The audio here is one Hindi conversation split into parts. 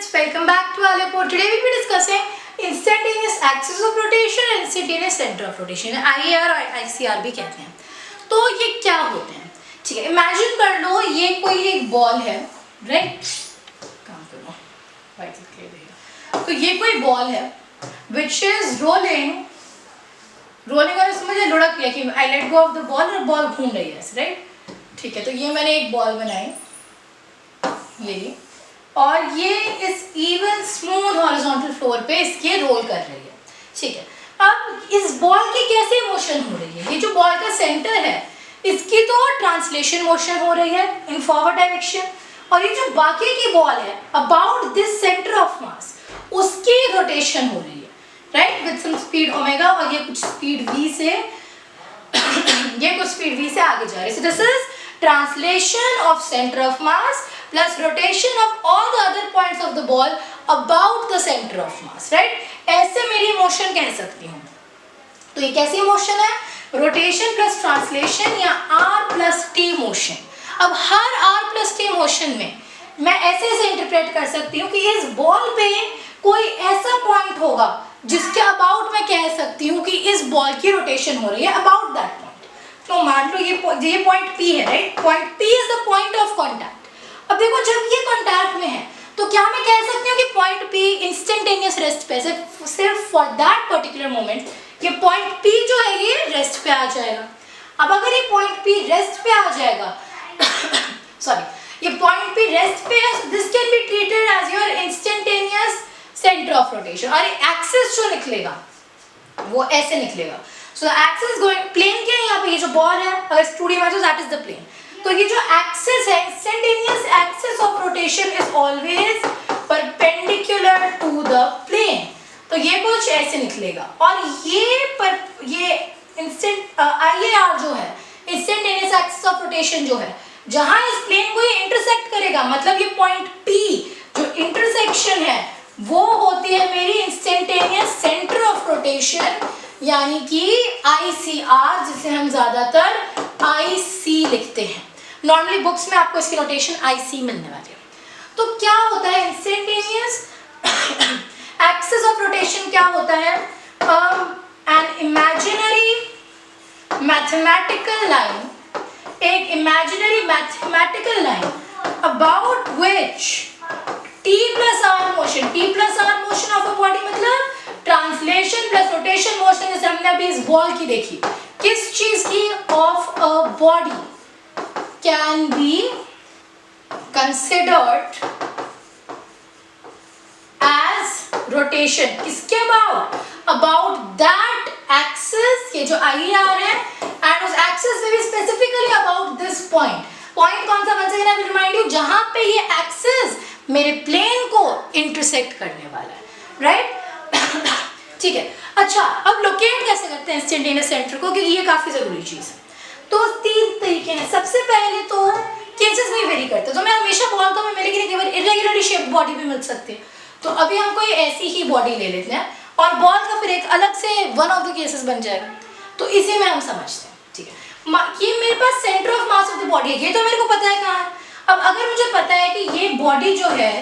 students, welcome back to our report. Today we will be discussing instantaneous axis of rotation and instantaneous center of rotation. IAR और ICR भी कहते हैं. तो ये क्या होते हैं? ठीक है, इमेजिन कर लो ये कोई एक बॉल है, राइट? काम करो, वाइट क्लियर रहेगा. तो ये कोई बॉल है, which is rolling और इसमें मुझे लुढ़क गया कि I let go of the ball और बॉल घूम रही है, राइट? ठीक है, तो ये मैंने एक बॉल बनाई, ये और ये इस इवन स्मूथ हॉरिजॉन्टल फ्लोर पे इसके रोल कर रही है. ठीक है, अब इस बॉल की कैसे मोशन हो रही है? ये जो बॉल का सेंटर है इसकी तो ट्रांसलेशन मोशन हो रही है इन फॉरवर्ड डायरेक्शन, और ये जो बाकी की बॉल है about this centre of mass उसकी रोटेशन हो रही है, right, with some speed omega, और ये कुछ स्पीड v से आगे जा रही है. So this is translation of centre of mass plus rotation of all the other points of the ball about the center of mass, right? ऐसे मेरी मोशन कह सकती हूँ. तो ये कैसी मोशन है? रोटेशन प्लस ट्रांसलेशन या r प्लस t मोशन. अब हर r प्लस t मोशन में मैं ऐसे इंटरप्रेट कर सकती हूँ कि इस बॉल पे कोई ऐसा पॉइंट होगा जिसके अबाउट मैं कह सकती हूँ कि इस बॉल की रोटेशन हो रही है अबाउट दैट पॉइंट. तो मान लो ये पॉइंट P है, right? Point P is the point of contact. अब देखो जब ये कांटेक्ट में है तो क्या मैं कह सकती हूँ कि पॉइंट P इंस्टेंटेनियस रेस्ट पे सिर्फ फॉर दैट पर्टिकुलर मोमेंट ये पॉइंट P जो है ये रेस्ट पे आ जाएगा. अब अगर ये पॉइंट P रेस्ट पे आ जाएगा सॉरी, ये पॉइंट P रेस्ट पे है, this can be treated as your instantaneous centre of rotation. और एक्सिस जो निकलेगा वो ऐसे निकलेगा. सो एक्सिस गोइंग, प्लेन क्या है यहाँ पे? ये जो बॉल है, अगर 2D image that is the plane. तो ये जो एक्सिस है, instantaneous axis of rotation is always perpendicular to the plane. तो ये कुछ ऐसे निकलेगा. और ये इंस्टेंट IAR जो है, इंस्टेंटेनियस एक्सिस ऑफ रोटेशन जो है, जहां इस प्लेन को ये इंटरसेक्ट करेगा, मतलब ये पॉइंट P जो इंटरसेक्शन है वो होती है मेरी इंस्टेंटेनियस सेंटर ऑफ रोटेशन, यानी कि ICR, जिसे हम ज्यादातर IC लिखते हैं. नॉर्मली बुक्स में आपको इसकी नोटेशन IC मिलने वाली है. तो क्या होता है इंस्टेंटेनियस एक्सिस ऑफ रोटेशन? क्या होता है? एन इमेजिनरी मैथमेटिकल लाइन, एक imaginary mathematical line about which T plus R motion of a body, मतलब ट्रांसलेशन प्लस रोटेशन मोशन, जैसे हमने अभी इस बॉल की देखी. किस चीज की? Of a body can be considered as rotation. किसके about that axis, ये जो IAR है, and उस axis में भी specifically about this point. Point कौन सा? once again I will remind you, जहां पे ये axis मेरे plane को intersect करने वाला है, right? ठीक है. अच्छा, अब लोकेट कैसे करते हैं इंस्टेंटेनियस सेंटर को, क्योंकि ये काफी जरूरी चीज है. तो 3 तरीके हैं. सबसे पहले तो केसेस में वेरी करते हैं, तो मैं हमेशा बोलता हूँ लेकिन केवल इरेगुलरली शेप्ड बॉडी भी मिल सकती है. तो अभी हम कोई ऐसी ही बॉडी ले लेते हैं और बॉल का फिर एक अलग से वन ऑफ द केसेस बन जाएगा. तो इसी में हम समझते हैं. ठीक है, ये मेरे पास centre of mass of the body है, ये तो मेरे को पता है कहाँ है. अब अगर मुझे पता है कि ये बॉडी जो है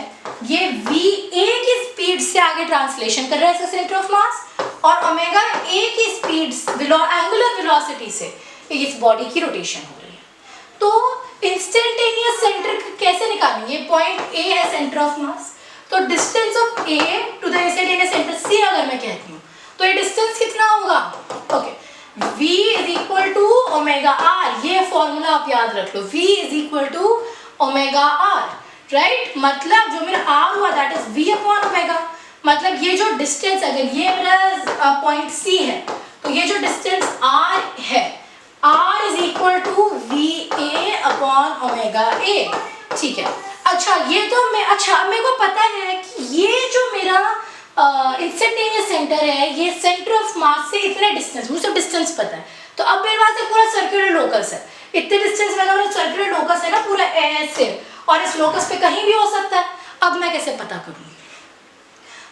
ये VA की स्पीड से आगे ट्रांसलेशन कर रहा है सेंटर ऑफ मास, और ओमेगा A की स्पीड एंगुलर वेलोसिटी से इस बॉडी की रोटेशन हो रही है. तो इंस्टेंटेनियस सेंटर कैसे निकालेंगे? पॉइंट A है सेंटर ऑफ मास, तो distance of A to the instantaneous centre C अगर मैं कहती हूँ तो ये डिस्टेंस कितना होगा? Okay, V is equal to omega R. ये फॉर्मूला आप याद रख लो, V is equal to omega R, right? मतलब जो मेरा R हुआ that is V upon omega. मतलब ये जो डिस्टेंस, अगर ये मेरा पॉइंट C है तो ये जो डिस्टेंस R है, R is equal to VA upon omega A. ठीक है. अच्छा, ये तो मेरे को पता है कि ये जो मेरा इंस्टेंटेनियस सेंटर है ये सेंटर ऑफ मास से इतने डिस्टेंस, मुझे डिस्टेंस पता है. तो अब मेरे पास एक पूरा सर्कुलर लोकस है, इतने डिस्टेंस में अगर सर्कुलर लोकस है ना पूरा ऐसे, और इस लोकस पे कहीं भी हो सकता है. अब मैं कैसे पता करूँगी?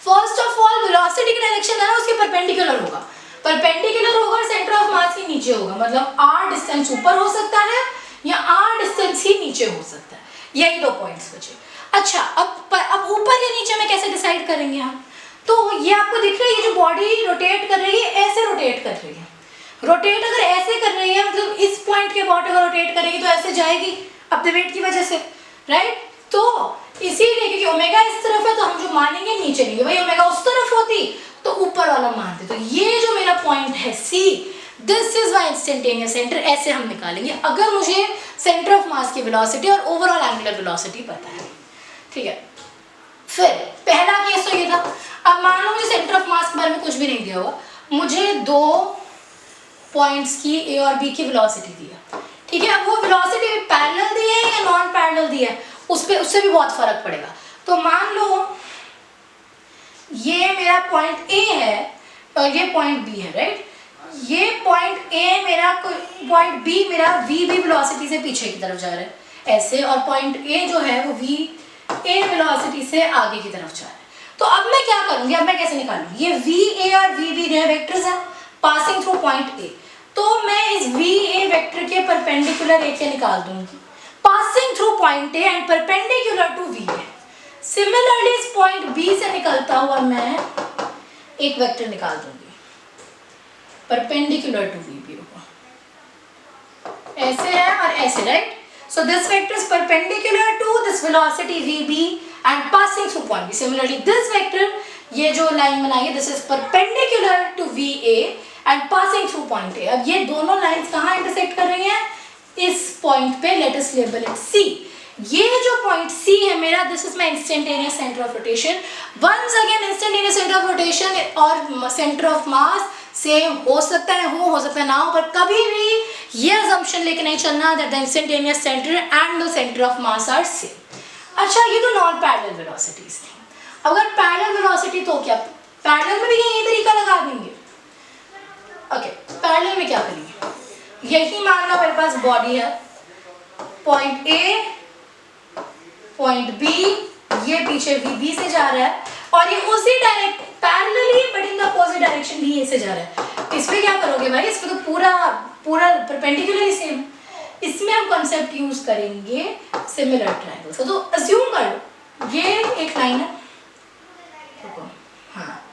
फर्स्ट ऑफ ऑल वेलोसिटी का डायरेक्शन है ना उसके परपेंडिकुलर होगा और सेंटर ऑफ मास ही नीचे होगा, मतलब R डिस्टेंस ऊपर हो सकता है या R डिस्टेंस ही नीचे हो सकता है. यही 2 पॉइंट्स बचे. अच्छा, अब ऊपर या नीचे में कैसे डिसाइड करेंगे हम? तो ये आपको दिख रहा है, ये जो बॉडी रोटेट कर रही है ऐसे रोटेट कर रही है। रोटेट अगर ऐसे कर रही है मतलब इस पॉइंट के अबाउट अगर रोटेट करेगी तो ऐसे जाएगी अपने वेट की वजह से, राइट? तो इसीलिए क्योंकि ओमेगा इस तरफ है तो हम जो मानेंगे नीचे नहीं, भाई ओमेगा उस तरफ होती तो ऊपर वाला मानते। तो ये जो मेरा पॉइंट है C, this is my instantaneous centre, ऐसे हम निकालेंगे अगर मुझे सेंटर ऑफ मास की वेलोसिटी और ओवरऑल एंगुलर वेलोसिटी पता है, ठीक है। फिर पहला केस तो ये था। अब मान लो मुझे सेंटर ऑफ मास के बारे में कुछ भी नहीं दिया हुआ, मुझे दो पॉइंट्स की ए और बी की वेलोसिटी दी है, ठीक है। अब वो वेलोसिटी पैरेलल दी है या नॉन पैरेलल दी है उससे भी बहुत फर्क पड़ेगा। तो मान लो ये मेरा पॉइंट ए है और ये पॉइंट बी है, राइट? ये पॉइंट ए मेरा, पॉइंट बी मेरा वी बी वेलोसिटी से पीछे की तरफ जा रहा है ऐसे, और पॉइंट ए जो है वो वी ए वेलोसिटी से आगे की तरफ जा रहा है। तो अब मैं क्या करूंगी, अब मैं कैसे निकालूंगी? ये वी ए और वी बी जो वेक्टर्स हैं पासिंग थ्रू पॉइंट ए, तो मैं इस वी ए वेक्टर के परपेंडिकुलर ए के निकाल दूंगी passing through point A and perpendicular to V A. Similarly इस पॉइंट बी से निकलता हुआ मैं एक वेक्टर निकाल दूंगी परपेंडिकुलर टू वी बी, ऐसे है और ऐसे, right? So this vector is perpendicular to this velocity vb and passing through point b. Similarly, this vector, ये जो लाइन बनाई है, this is perpendicular to va and passing through point a. अब ये दोनों लाइंस कहाँ इंटरसेक्ट कर रही हैं? इस पॉइंट पे, let us label it C. ये जो पॉइंट C है मेरा, this is my instantaneous center of rotation. Once again, instantaneous center of rotation और center of mass सेम हो सकता है, हो सकता है ना हो, पर कभी भी ये assumption लेके नहीं चलना that the instantaneous center and the center of mass are same. अच्छा, ये तो नॉन पैरेलल वेलोसिटीज थी। अगर पैरेलल वेलोसिटी तो क्या, पैरेलल में भी यही तरीका लगा देंगे। ओके, पैरेलल में क्या करेंगे? यही मान लो मेरे पास बॉडी है, पॉइंट ए, पॉइंट बी, ये पीछे वी बी से जा रहा है और ये उसी direct parallelly but in the opposite direction भी ए से जा रहा है। इसमें क्या करोगे भाई? इसमें तो पूरा परपेंडिकुलरली सेम। इसमें हम कॉन्सेप्ट यूज करेंगे सिमिलर ट्रायंगल्स। तो अज्यूम कर लो ये एक लाइन है, हाँ,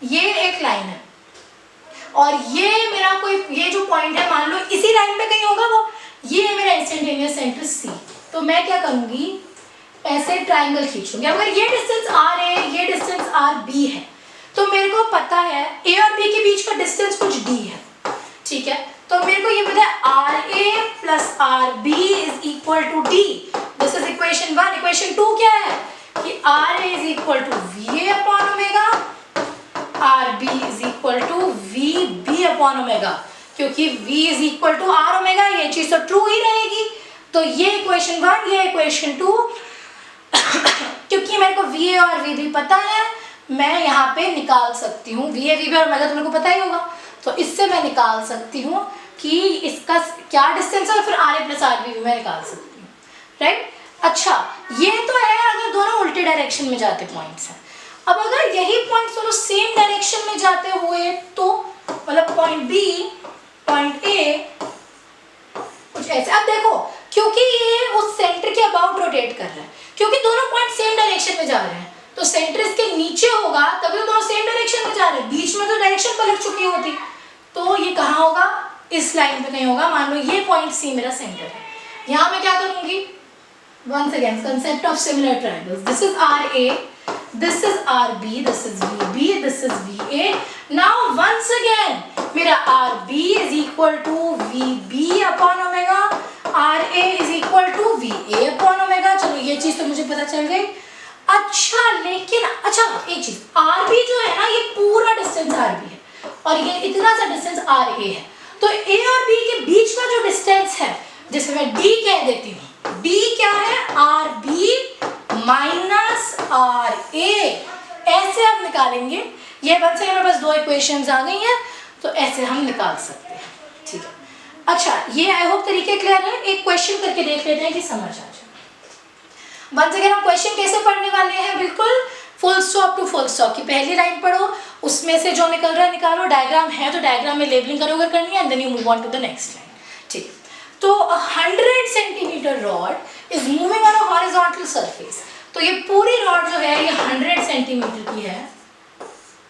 ये एक लाइन है और ये मेरा कोई, ये जो पॉइंट है मान लो इसी लाइन पे कहीं होगा वो, ये है मेरा इंस्टेंटेनियस सेंटर सी। तो मैं क्या करूंगी, ऐसे ट्राइंगल खींचूंगी। अगर ये डिस्टेंस आर ए, ये डिस्टेंस आर बी है, तो मेरे को पता है ए और बी के बीच का डिस्टेंस कुछ डी है, ठीक है? तो मेरे को ये पता है R A plus R B is equal to D. This is equation 1। Equation 2 क्या है कि R A is equal to V A upon omega, R B is equal to V B upon omega, क्योंकि v is equal to R omega, ये चीज तो ट्रू ही रहेगी। तो ये इक्वेशन 1, ये इक्वेशन 2, क्योंकि मेरे को वी ए और वी बी पता है, मैं यहाँ पे निकाल सकती हूँ वी ए वी बी और ओमेगा तो मेरे को पता ही होगा, तो इससे मैं निकाल सकती हूँ कि इसका क्या डिस्टेंस है और फिर R A plus R B भी मैं निकाल सकती हूँ, राइट? अच्छा, ये तो है अगर दोनों उल्टे डायरेक्शन में जाते पॉइंट्स हैं। अब अगर यही पॉइंट्स दोनों सेम डायरेक्शन में जाते हुए, तो मतलब पॉइंट बी, पॉइंट ए कुछ ऐसे। अब देखो, क्योंकि ये उस सेंटर के अबाउट रोटेट कर रहा है, क्योंकि दोनों पॉइंट सेम डायरेक्शन में जा रहे हैं, तो सेंटर इसके नीचे होगा तभी तो दोनों सेम डायरेक्शन में जा रहे हैं, बीच में तो डायरेक्शन पलट चुकी होती। तो ये कहाँ होगा? इस लाइन पे कहीं होगा। मान लो ये पॉइंट सी मेरा सेंटर है, यहाँ मैं क्या करूंगी? Once again concept of similar triangles. This is R A, this is RB, this is VB, this is VA. Now once again मेरा RB is equal to VB upon omega, RA is equal to VA upon omega. चलो ये चीज तो मुझे पता चल गई। अच्छा, लेकिन अच्छा एक चीज, RB जो है ना, ये पूरा डिस्टेंस RB है और ये इतना सा डिस्टेंस RA है, तो A और B के बीच का जो डिस्टेंस है, जिसे मैं D कह देती हूँ, D क्या है? RB minus R A. ऐसे हम निकालेंगे। ये बन से हमारे पास दो इक्वेशंस आ गई हैं, तो ऐसे हम निकाल सकते हैं, ठीक है? अच्छा, ये आई होप तरीके क्लियर है। एक क्वेश्चन करके देख लेते हैं कि समझ आ जाए। वंस अगेन हम क्वेश्चन कैसे पढ़ने वाले हैं, बिल्कुल full stop to full stop की पहली लाइन पढ़ो, उसमें से जो निकल रहा है निकालो, डायग्राम है तो डायग्राम में लेबलिंग करो अगर करनी है, and then you move on to the next line, ठीक है? तो 100 centimetre rod is moving on a horizontal surface. तो ये पूरी रॉड जो है ये 100 सेंटीमीटर की है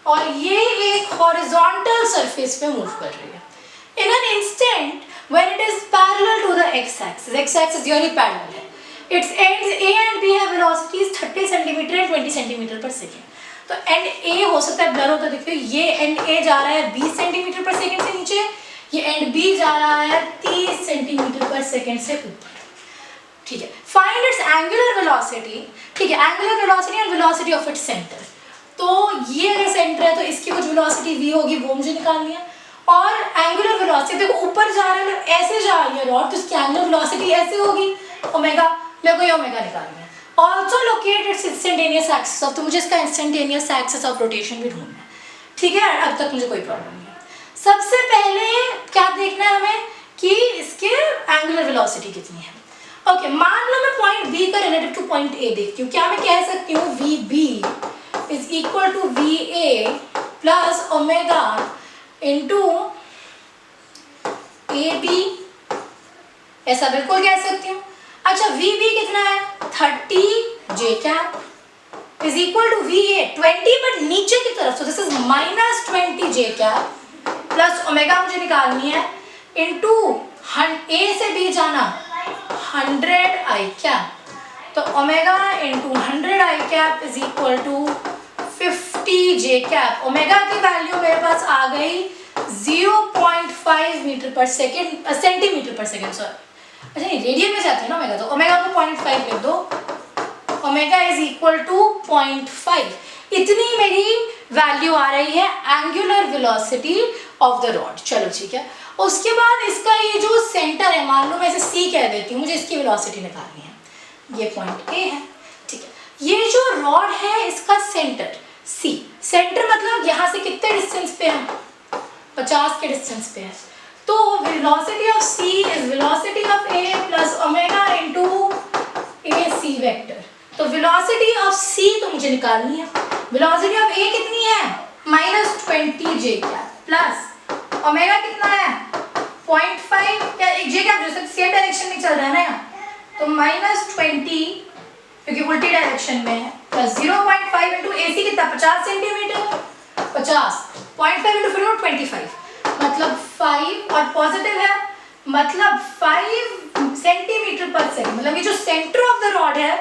और ये एक हॉरिजॉन्टल सरफेस पे मूव कर रही है. In an instant when it is parallel to the x-axis यानी पैरेलल है, its ends A and B have velocities 30 centimetre and 20 centimetre पर सेकेंड. तो एंड A हो सकता है ब्लर होता है, देखिए ये एंड A जा रहा है 20 सेंटीमीटर पर सेकेंड से नीचे, ये एंड B जा रहा है 30 सेंटीमीटर पर सेकेंड से ऊपर. ठीक है, फाइंड इट्स एंगुलर वेलोसिटी. ठीक है, angular velocity and velocity of its centre. तो ये अगर सेंटर है तो इसकी कुछ वेलोसिटी v होगी, वो मुझे निकालनी है. और एंगुलर वेलोसिटी देखो ऊपर जा रहा है, ऐसे जा रही है रॉड, तो इसकी एंगुलर वेलोसिटी ऐसे होगी ओमेगा. मेरे को ये ओमेगा निकालनी है. Also locate it's instantaneous axis of, तो मुझे इसका इंस्टेंटेनियस एक्सिस ऑफ रोटेशन भी ढूंढना है. ठीक है, अब तक मुझे कोई प्रॉब्लम नहीं है. सबसे पहले क्या देखना है हमें कि इसके एंगुलर वेलोसिटी कितनी है. ओके, मान लो मैं पॉइंट बी का रिलेटिव टू पॉइंट ए देखती हूँ. क्या मैं कह सकती हूँ V B is equal to V A plus omega into A B, ऐसा बिल्कुल कह सकती हूँ. अच्छा, वी बी कितना है 30 J cap is equal to V A 20 but नीचे की तरफ, so this is minus 20 J cap plus omega मुझे निकालनी है इंटू ए से बी जाना 100 आई कैप. तो omega into 100 I cap is equal to 50 J cap. Omega की वैल्यू मेरे पास आ गई 0.5 मीटर पर सेकेंड, सेंटीमीटर पर सेकेंड सॉरी. अच्छा ये रेडियन में जाती है ना ओमेगा, तो ओमेगा को 0.5 लिख दो. Omega is equal to 0.5. इतनी मेरी वैल्यू आ रही है angular velocity of the rod. चलो ठीक है, उसके बाद इसका ये जो सेंटर है, मान लो मैं इसे सी कह देती हूँ, मुझे इसकी वेलोसिटी निकालनी है. ये पॉइंट ए है. ठीक है, ये जो रॉड है इसका सेंटर सी, सेंटर मतलब यहाँ से कितने डिस्टेंस पे है, 50 के डिस्टेंस पे है. तो velocity of C is velocity of A plus omega into A C vector. तो वेलोसिटी ऑफ सी तो मुझे निकालनी है. वेलोसिटी ऑफ ए कितनी है -20 जे कैप प्लस ओमेगा कितना है 0.5 या जे कैप, जो सेम डायरेक्शन में चल रहा है ना यहाँ, तो -20 क्योंकि उल्टी डायरेक्शन में है प्लस 0.5 इंटू ए सी कितना 50 सेंटीमीटर, 50 0.5 इंटू फिर 25 मतलब 5 और पॉजिटिव है मतलब 5 सेंटीमीटर पर सेकेंड. मतलब ये जो सेंटर ऑफ द रॉड है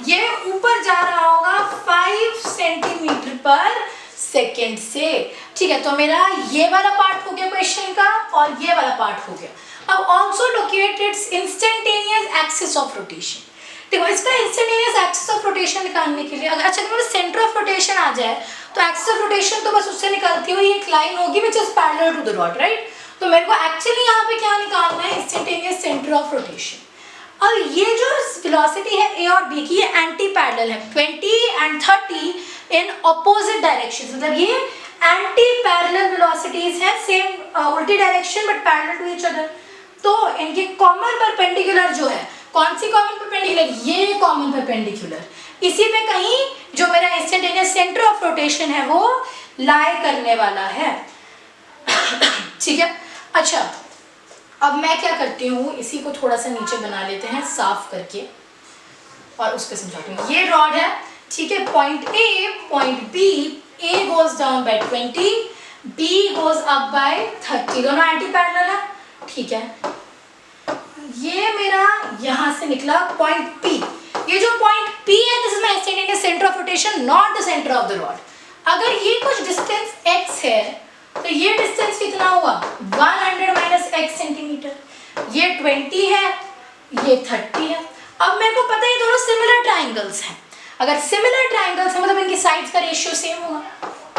ये ऊपर जा रहा होगा 5 सेंटीमीटर पर सेकेंड से. ठीक है, तो मेरा ये वाला पार्ट हो गया क्वेश्चन का और ये वाला पार्ट हो गया. अब also locate it's instantaneous axis of rotation. देखो इसका इंस्टेंटेनियस एक्सिस ऑफ रोटेशन निकालने के लिए अगर अच्छा मेरे सेंटर ऑफ रोटेशन आ जाए तो एक्सिस ऑफ रोटेशन तो बस उससे निकलती हुई एक लाइन होगी which is parallel to the rod, right. तो मेरे को एक्चुअली यहाँ पे क्या निकालना है, इंस्टेंटेनियस सेंटर ऑफ रोटेशन. और ये जो वेलोसिटी है ए और बी की ये एंटी पैरेलल है, 20 एंड 30 इन अपोजिट डायरेक्शन. मतलब ये एंटी पैरेलल वेलोसिटीज है, सेम उल्टी direction but parallel to each other. तो इनके कॉमन परपेंडिकुलर जो है, कौन सी कॉमन परपेंडिकुलर, ये कॉमन परपेंडिकुलर, इसी पे कहीं जो मेरा इंस्टेंटेनियस सेंटर ऑफ रोटेशन है वो लाई करने वाला है. ठीक है. अच्छा अब मैं क्या करती हूँ, इसी को थोड़ा सा नीचे बना लेते हैं साफ करके और उस पर समझाती हूँ. ये रॉड है, ठीक है, point A point B, A goes down by 20, B goes up by 30, दोनों एंटी पैरेलल है. ठीक है, ये मेरा यहाँ से निकला पॉइंट पी. ये जो पॉइंट पी है this is my instantaneous centre of rotation, not the centre of the rod. अगर ये कुछ डिस्टेंस x है तो ये डिस्टेंस कितना हुआ 100 माइनस x सेंटीमीटर. ये 20 है, ये 30 है. अब मेरे को पता है ये दोनों सिमिलर ट्राइंगल्स हैं. अगर सिमिलर ट्राइंगल्स हैं मतलब इनकी साइड्स का रेशियो सेम होगा.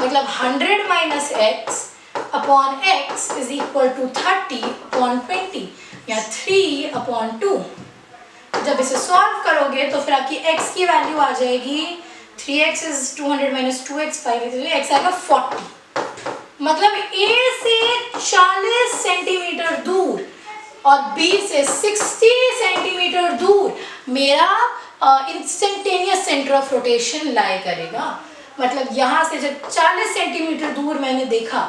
मतलब 100 minus x upon x is equal to 30 upon 20 या 3/2. जब इसे सॉल्व करोगे तो फिर आपकी x की वैल्यू आ जाएगी 3x is 200 minus 2x 5 x आएगा 40. मतलब a से 40 सेंटीमीटर दूर और b से 60 सेंटीमीटर दूर मेरा इंस्टेंटेनियस सेंटर ऑफ रोटेशन लाई करेगा. मतलब यहाँ से जब 40 सेंटीमीटर दूर मैंने देखा,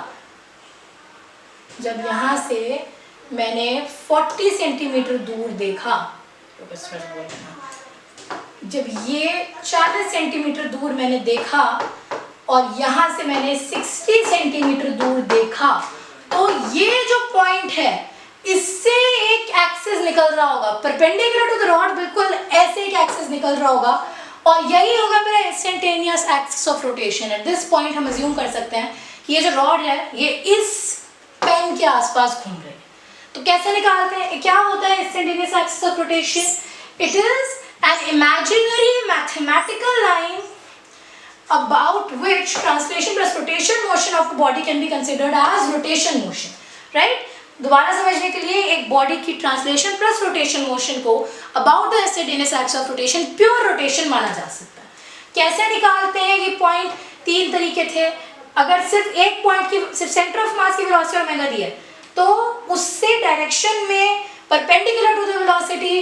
जब यहाँ से मैंने 40 सेंटीमीटर दूर देखा, तो बस बोलना जब ये 40 सेंटीमीटर दूर मैंने देखा और यहाँ से मैंने 60 सेंटीमीटर दूर देखा, तो ये जो पॉइंट है इससे एक एक्सिस निकल रहा होगा परपेंडिकुलर टू द रॉड, बिल्कुल ऐसे एक एक्सिस निकल रहा होगा और यही होगा मेरा instantaneous axis of rotation. At this point हम अज्यूम कर सकते हैं कि ये जो रॉड है ये इस पेन के आसपास घूम रही है। तो कैसे निकालते हैं, क्या होता है instantaneous axis of rotation? It is an imaginary mathematical line about which translation plus rotation motion of a body can be considered as rotation motion, right? दोबारा समझने के लिए एक बॉडी की ट्रांसलेशन प्लस रोटेशन मोशन को about the instantaneous axis of rotation pure rotation माना जा सकता है। कैसे निकालते हैं ये पॉइंट? 3 तरीके थे। अगर सिर्फ एक पॉइंट की सिर्फ सेंटर ऑफ मास की वेलोसिटी ओमेगा दी है तो उससे डायरेक्शन में perpendicular to the velocity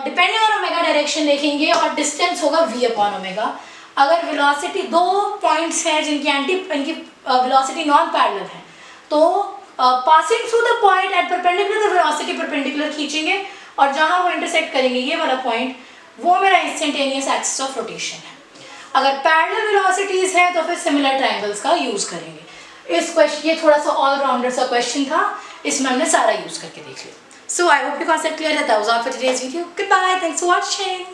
depending on omega direction देखेंगे और डिस्टेंस होगा v अपॉन ओमेगा। अगर वेलोसिटी 2 पॉइंट्स हैं इनकी वेलोसिटी नॉन पैरेलल है तो passing through the point at perpendicular velocity perpendicular खींचेंगे और जहां वो इंटरसेक्ट करेंगे ये वाला पॉइंट, वो मेरा इंस्टेंटेनियस एक्सिस ऑफ रोटेशन है। अगर पैरेलल वेलोसिटीज है तो फिर सिमिलर ट्रायंगल्स का यूज करेंगे। इस क्वेश्चन, ये थोड़ा सा ऑलराउंडर सा क्वेश्चन था, इसमें हमने सारा यूज करके देख लिया। So I hope you concept clear है। That was all for today's video. Good bye, thanks for watching.